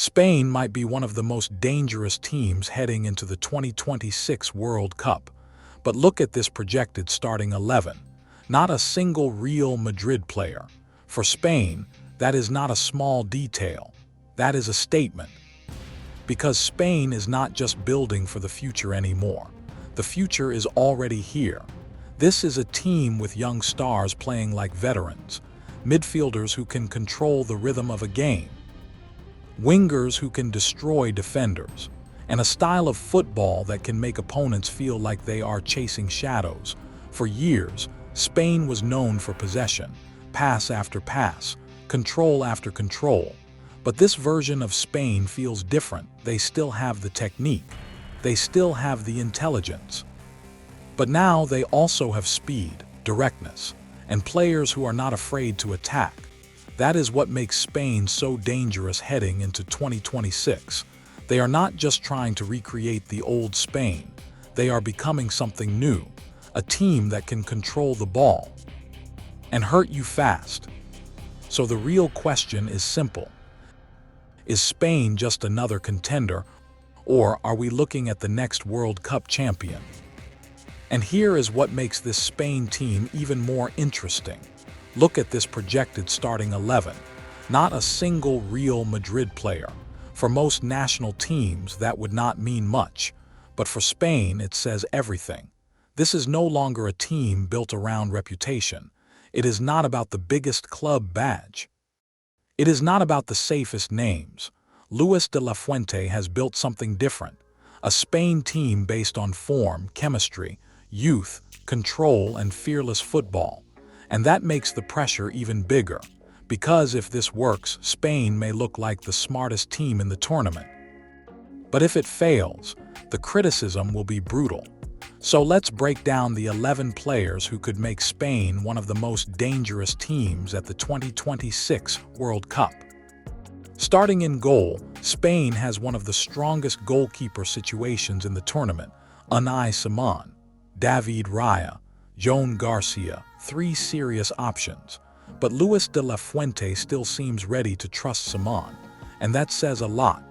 Spain might be one of the most dangerous teams heading into the 2026 World Cup. But look at this projected starting 11. Not a single Real Madrid player. For Spain, that is not a small detail. That is a statement. Because Spain is not just building for the future anymore. The future is already here. This is a team with young stars playing like veterans, midfielders who can control the rhythm of a game, wingers who can destroy defenders, and a style of football that can make opponents feel like they are chasing shadows. For years, Spain was known for possession, pass after pass, control after control. But this version of Spain feels different. They still have the technique. They still have the intelligence. But now they also have speed, directness, and players who are not afraid to attack. That is what makes Spain so dangerous heading into 2026. They are not just trying to recreate the old Spain. They are becoming something new, a team that can control the ball and hurt you fast. So the real question is simple. Is Spain just another contender, or are we looking at the next World Cup champion? And here is what makes this Spain team even more interesting. Look at this projected starting 11. Not a single Real Madrid player. For most national teams, that would not mean much. But for Spain, it says everything. This is no longer a team built around reputation. It is not about the biggest club badge. It is not about the safest names. Luis de la Fuente has built something different. A Spain team based on form, chemistry, youth, control, and fearless football. And that makes the pressure even bigger. Because if this works, Spain may look like the smartest team in the tournament. But if it fails, the criticism will be brutal. So let's break down the 11 players who could make Spain one of the most dangerous teams at the 2026 World Cup. Starting in goal, Spain has one of the strongest goalkeeper situations in the tournament. Unai Simon, David Raya, Joan Garcia, 3 serious options. But Luis de la Fuente still seems ready to trust Simon, and that says a lot.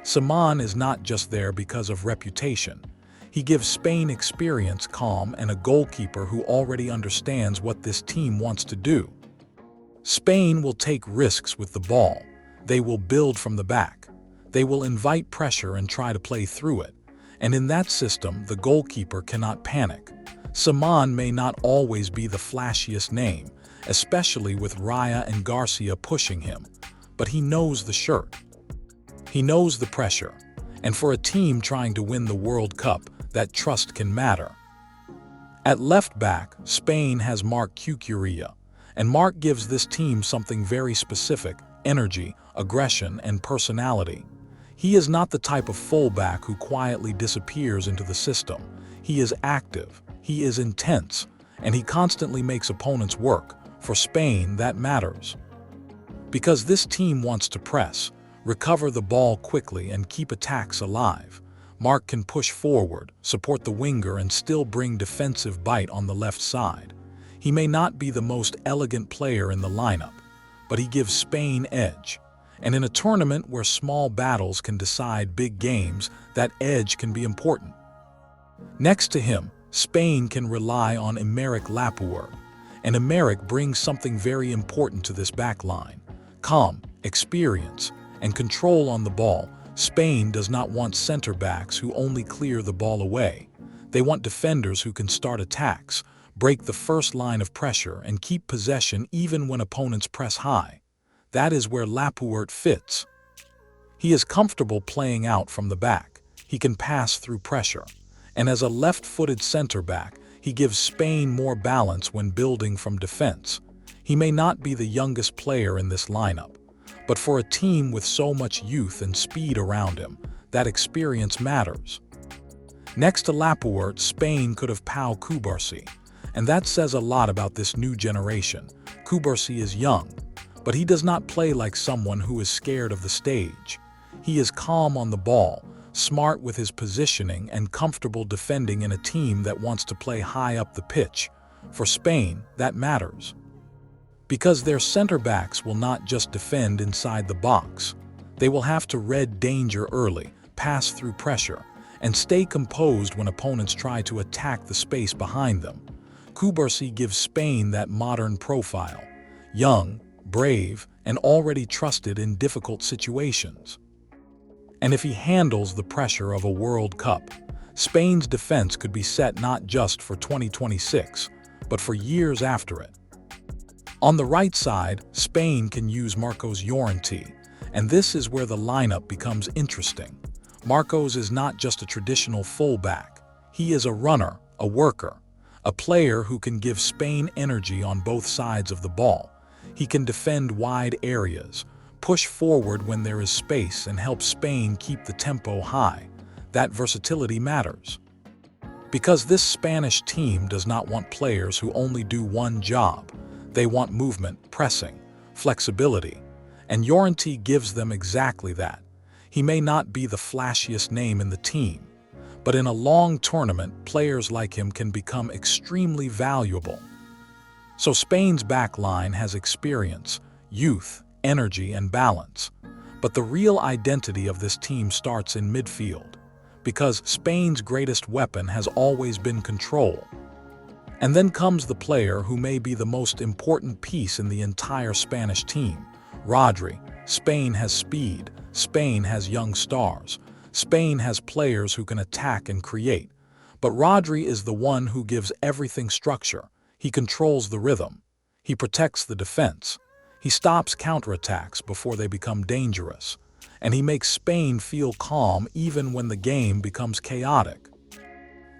Simon is not just there because of reputation. He gives Spain experience, calm, and a goalkeeper who already understands what this team wants to do. Spain will take risks with the ball. They will build from the back. They will invite pressure and try to play through it. And in that system, the goalkeeper cannot panic. Simon may not always be the flashiest name, especially with Raya and Garcia pushing him, but he knows the shirt. He knows the pressure. And for a team trying to win the World Cup, that trust can matter. At left back, Spain has Marc Cucurella, and Marc gives this team something very specific: energy, aggression, and personality. He is not the type of fullback who quietly disappears into the system. He is active, he is intense, and he constantly makes opponents work. For Spain, that matters. Because this team wants to press, recover the ball quickly, and keep attacks alive. Marc can push forward, support the winger, and still bring defensive bite on the left side. He may not be the most elegant player in the lineup, but he gives Spain edge. And in a tournament where small battles can decide big games, that edge can be important. Next to him, Spain can rely on Aymeric Laporte. And Aymeric brings something very important to this back line: calm, experience, and control on the ball. Spain does not want center-backs who only clear the ball away. They want defenders who can start attacks, break the first line of pressure, and keep possession even when opponents press high. That is where Laporte fits. He is comfortable playing out from the back. He can pass through pressure. And as a left-footed center-back, he gives Spain more balance when building from defense. He may not be the youngest player in this lineup, but for a team with so much youth and speed around him, that experience matters. Next to Laporte, Spain could have Pau Cubarsí, and that says a lot about this new generation. Cubarsí is young, but he does not play like someone who is scared of the stage. He is calm on the ball, smart with his positioning, and comfortable defending in a team that wants to play high up the pitch. For Spain, that matters. Because their center-backs will not just defend inside the box. They will have to read danger early, pass through pressure, and stay composed when opponents try to attack the space behind them. Cucurella gives Spain that modern profile: young, brave, and already trusted in difficult situations. And if he handles the pressure of a World Cup, Spain's defense could be set not just for 2026, but for years after it. On the right side, Spain can use Marcos Llorente, and this is where the lineup becomes interesting. Marcos is not just a traditional fullback. He is a runner, a worker, a player who can give Spain energy on both sides of the ball. He can defend wide areas, push forward when there is space, and help Spain keep the tempo high. That versatility matters. Because this Spanish team does not want players who only do one job. They want movement, pressing, flexibility, and Llorente gives them exactly that. He may not be the flashiest name in the team, but in a long tournament, players like him can become extremely valuable. So Spain's back line has experience, youth, energy, and balance. But the real identity of this team starts in midfield, because Spain's greatest weapon has always been control. And then comes the player who may be the most important piece in the entire Spanish team: Rodri. Spain has speed, Spain has young stars, Spain has players who can attack and create. But Rodri is the one who gives everything structure. He controls the rhythm. He protects the defense. He stops counterattacks before they become dangerous. And he makes Spain feel calm even when the game becomes chaotic.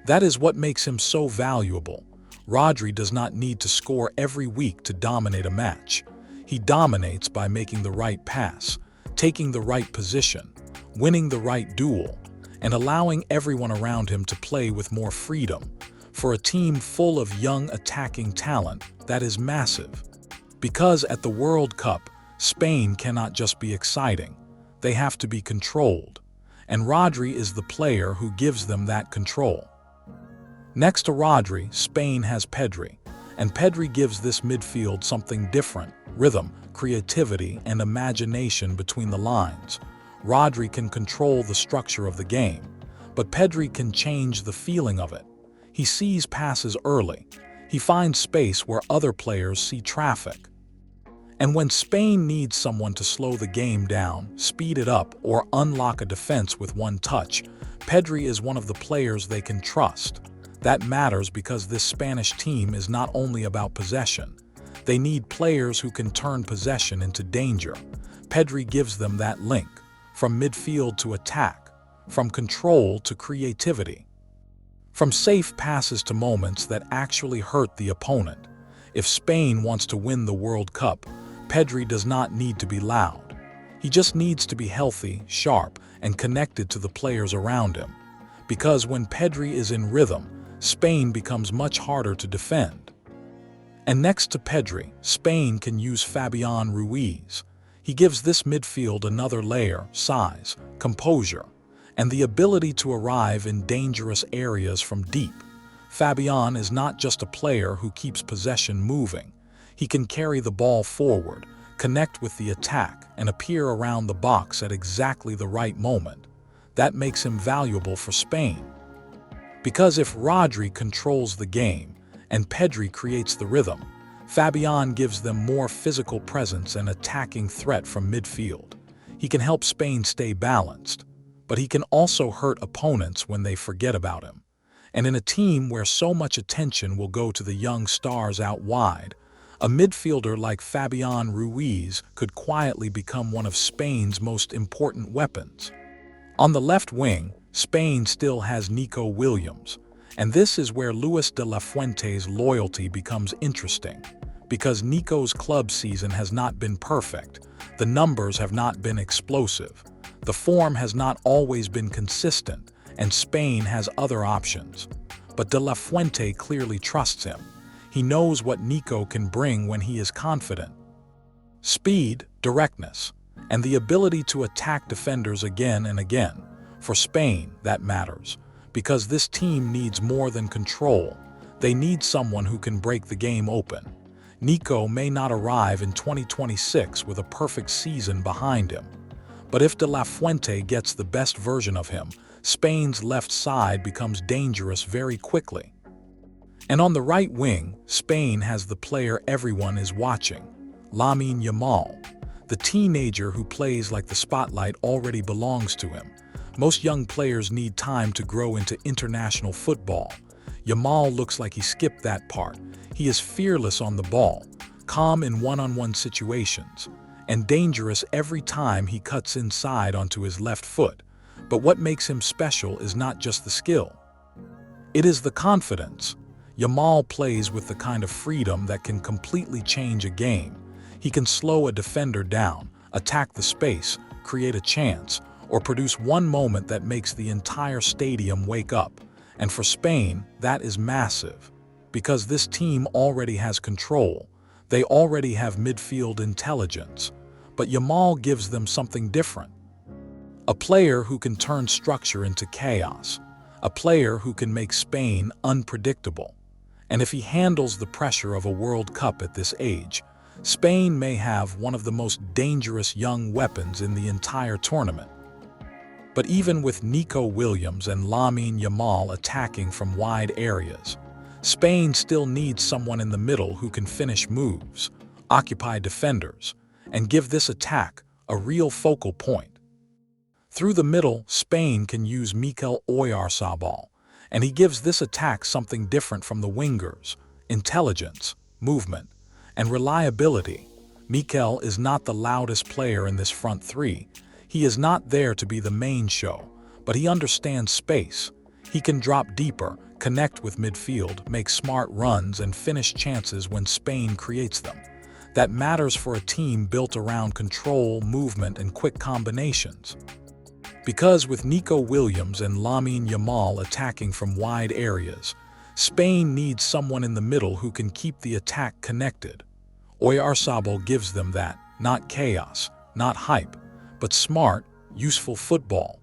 That is what makes him so valuable. Rodri does not need to score every week to dominate a match. He dominates by making the right pass, taking the right position, winning the right duel, and allowing everyone around him to play with more freedom. For a team full of young attacking talent, that is massive. Because at the World Cup, Spain cannot just be exciting. They have to be controlled. And Rodri is the player who gives them that control. Next to Rodri, Spain has Pedri. And Pedri gives this midfield something different: rhythm, creativity, and imagination between the lines. Rodri can control the structure of the game, but Pedri can change the feeling of it. He sees passes early. He finds space where other players see traffic. And when Spain needs someone to slow the game down, speed it up, or unlock a defense with one touch, Pedri is one of the players they can trust. That matters because this Spanish team is not only about possession. They need players who can turn possession into danger. Pedri gives them that link, from midfield to attack, from control to creativity, from safe passes to moments that actually hurt the opponent. If Spain wants to win the World Cup, Pedri does not need to be loud. He just needs to be healthy, sharp, and connected to the players around him. Because when Pedri is in rhythm, Spain becomes much harder to defend. And next to Pedri, Spain can use Fabian Ruiz. He gives this midfield another layer: size, composure, and the ability to arrive in dangerous areas from deep. Fabian is not just a player who keeps possession moving. He can carry the ball forward, connect with the attack, and appear around the box at exactly the right moment. That makes him valuable for Spain. Because if Rodri controls the game and Pedri creates the rhythm, Fabian gives them more physical presence and attacking threat from midfield. He can help Spain stay balanced, but he can also hurt opponents when they forget about him. And in a team where so much attention will go to the young stars out wide, a midfielder like Fabian Ruiz could quietly become one of Spain's most important weapons. On the left wing, Spain still has Nico Williams, and this is where Luis de la Fuente's loyalty becomes interesting. Because Nico's club season has not been perfect, the numbers have not been explosive, the form has not always been consistent, and Spain has other options. But de la Fuente clearly trusts him. He knows what Nico can bring when he is confident. Speed, directness, and the ability to attack defenders again and again. For Spain, that matters, because this team needs more than control. They need someone who can break the game open. Nico may not arrive in 2026 with a perfect season behind him, But if De La Fuente gets the best version of him, Spain's left side becomes dangerous very quickly. And on the right wing, Spain has the player everyone is watching, Lamine Yamal, the teenager who plays like the spotlight already belongs to him. Most young players need time to grow into international football. Yamal looks like he skipped that part. He is fearless on the ball, calm in one-on-one situations, and dangerous every time he cuts inside onto his left foot. But what makes him special is not just the skill. It is the confidence. Yamal plays with the kind of freedom that can completely change a game. He can slow a defender down, attack the space, create a chance, or produce one moment that makes the entire stadium wake up. And for Spain, that is massive. Because this team already has control. They already have midfield intelligence. But Yamal gives them something different. A player who can turn structure into chaos. A player who can make Spain unpredictable. And if he handles the pressure of a World Cup at this age, Spain may have one of the most dangerous young weapons in the entire tournament. But even with Nico Williams and Lamine Yamal attacking from wide areas, Spain still needs someone in the middle who can finish moves, occupy defenders, and give this attack a real focal point. Through the middle, Spain can use Mikel Oyarzabal, and he gives this attack something different from the wingers: intelligence, movement, and reliability. Mikel is not the loudest player in this front three. He is not there to be the main show, but he understands space. He can drop deeper, connect with midfield, make smart runs, and finish chances when Spain creates them. That matters for a team built around control, movement, and quick combinations. Because with Nico Williams and Lamine Yamal attacking from wide areas, Spain needs someone in the middle who can keep the attack connected. Oyarzabal gives them that, not chaos, not hype, but smart, useful football.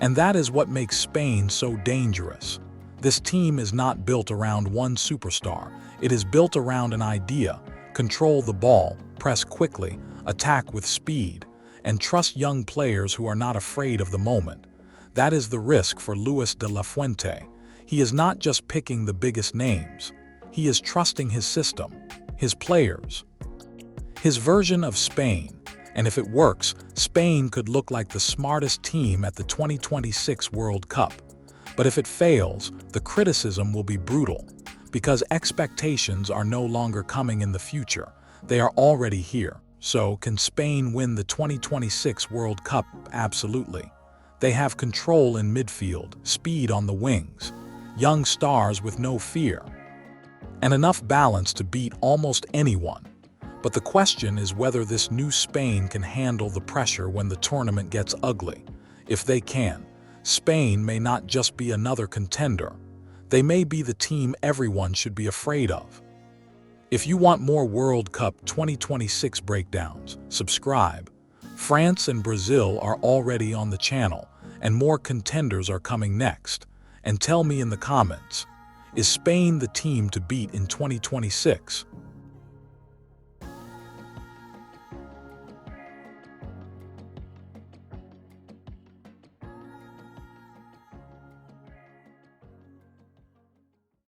And that is what makes Spain so dangerous. This team is not built around one superstar. It is built around an idea: control the ball, press quickly, attack with speed, and trust young players who are not afraid of the moment. That is the risk for Luis de la Fuente. He is not just picking the biggest names. He is trusting his system, his players, his version of Spain. And if it works, Spain could look like the smartest team at the 2026 World Cup. But if it fails, the criticism will be brutal, because expectations are no longer coming in the future. They are already here. So, can Spain win the 2026 World Cup? Absolutely. They have control in midfield, speed on the wings, young stars with no fear, and enough balance to beat almost anyone. But the question is whether this new Spain can handle the pressure when the tournament gets ugly. If they can, Spain may not just be another contender. They may be the team everyone should be afraid of. If you want more World Cup 2026 breakdowns, subscribe. France and Brazil are already on the channel, and more contenders are coming next. And tell me in the comments, is Spain the team to beat in 2026?